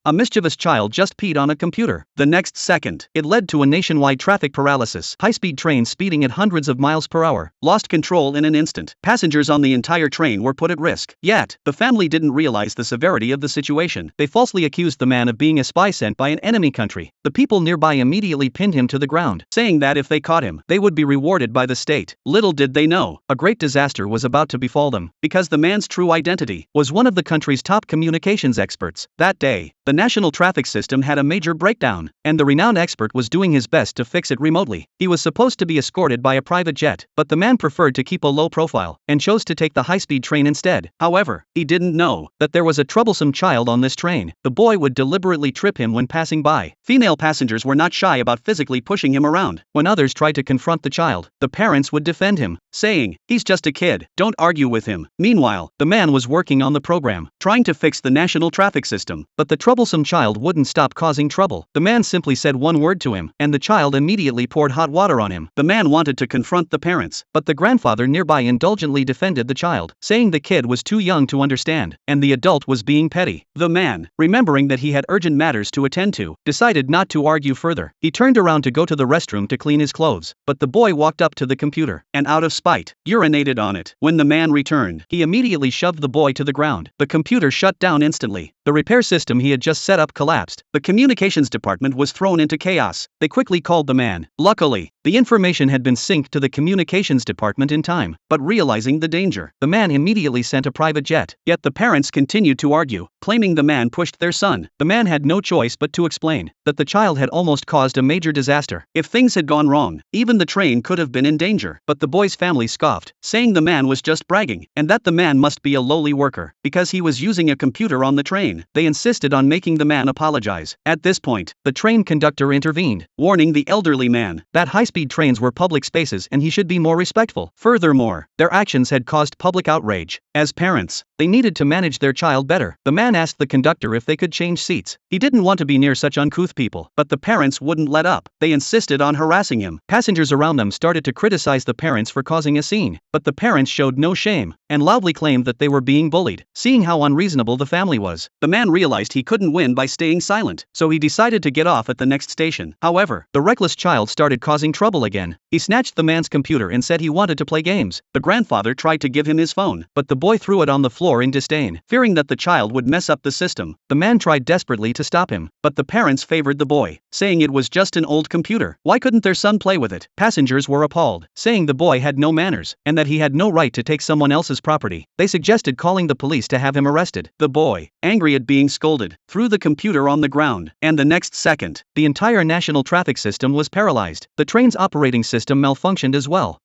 A mischievous child just peed on a computer. The next second, it led to a nationwide traffic paralysis. High-speed trains speeding at hundreds of miles per hour lost control in an instant. Passengers on the entire train were put at risk. Yet, the family didn't realize the severity of the situation. They falsely accused the man of being a spy sent by an enemy country. The people nearby immediately pinned him to the ground, saying that if they caught him, they would be rewarded by the state. Little did they know, a great disaster was about to befall them, because the man's true identity was one of the country's top communications experts. That day, the national traffic system had a major breakdown, and the renowned expert was doing his best to fix it remotely. He was supposed to be escorted by a private jet, but the man preferred to keep a low profile, and chose to take the high-speed train instead. However, he didn't know that there was a troublesome child on this train. The boy would deliberately trip him when passing by. Female passengers were not shy about physically pushing him around. When others tried to confront the child, the parents would defend him, saying, "He's just a kid, don't argue with him." Meanwhile, the man was working on the program, trying to fix the national traffic system, but the troublesome child wouldn't stop causing trouble. The man simply said one word to him, and the child immediately poured hot water on him. The man wanted to confront the parents, but the grandfather nearby indulgently defended the child, saying the kid was too young to understand, and the adult was being petty. The man, remembering that he had urgent matters to attend to, decided not to argue further. He turned around to go to the restroom to clean his clothes, but the boy walked up to the computer, and out of spite, urinated on it. When the man returned, he immediately shoved the boy to the ground. The computer shut down instantly. The repair system he had just set up collapsed. The communications department was thrown into chaos. They quickly called the man. Luckily, the information had been synced to the communications department in time, but realizing the danger, the man immediately sent a private jet. Yet the parents continued to argue, claiming the man pushed their son. The man had no choice but to explain that the child had almost caused a major disaster. If things had gone wrong, even the train could have been in danger. But the boy's family scoffed, saying the man was just bragging, and that the man must be a lowly worker, because he was using a computer on the train. They insisted on making the man apologize. At this point, the train conductor intervened, warning the elderly man that high-speed trains were public spaces and he should be more respectful. Furthermore, their actions had caused public outrage. As parents, they needed to manage their child better. The man asked the conductor if they could change seats. He didn't want to be near such uncouth people, but the parents wouldn't let up. They insisted on harassing him. Passengers around them started to criticize the parents for causing a scene, but the parents showed no shame and loudly claimed that they were being bullied. Seeing how unreasonable the family was, the man realized he couldn't win by staying silent, so he decided to get off at the next station. However, the reckless child started causing trouble again. He snatched the man's computer and said he wanted to play games. The grandfather tried to give him his phone, but the boy threw it on the floor in disdain. Fearing that the child would mess up the system, the man tried desperately to stop him, but the parents favored the boy, saying it was just an old computer. Why couldn't their son play with it? Passengers were appalled, saying the boy had no manners, and that he had no right to take someone else's property. They suggested calling the police to have him arrested. The boy, angry at being scolded, threw the computer on the ground, and the next second, the entire national traffic system was paralyzed. The train's operating system malfunctioned as well.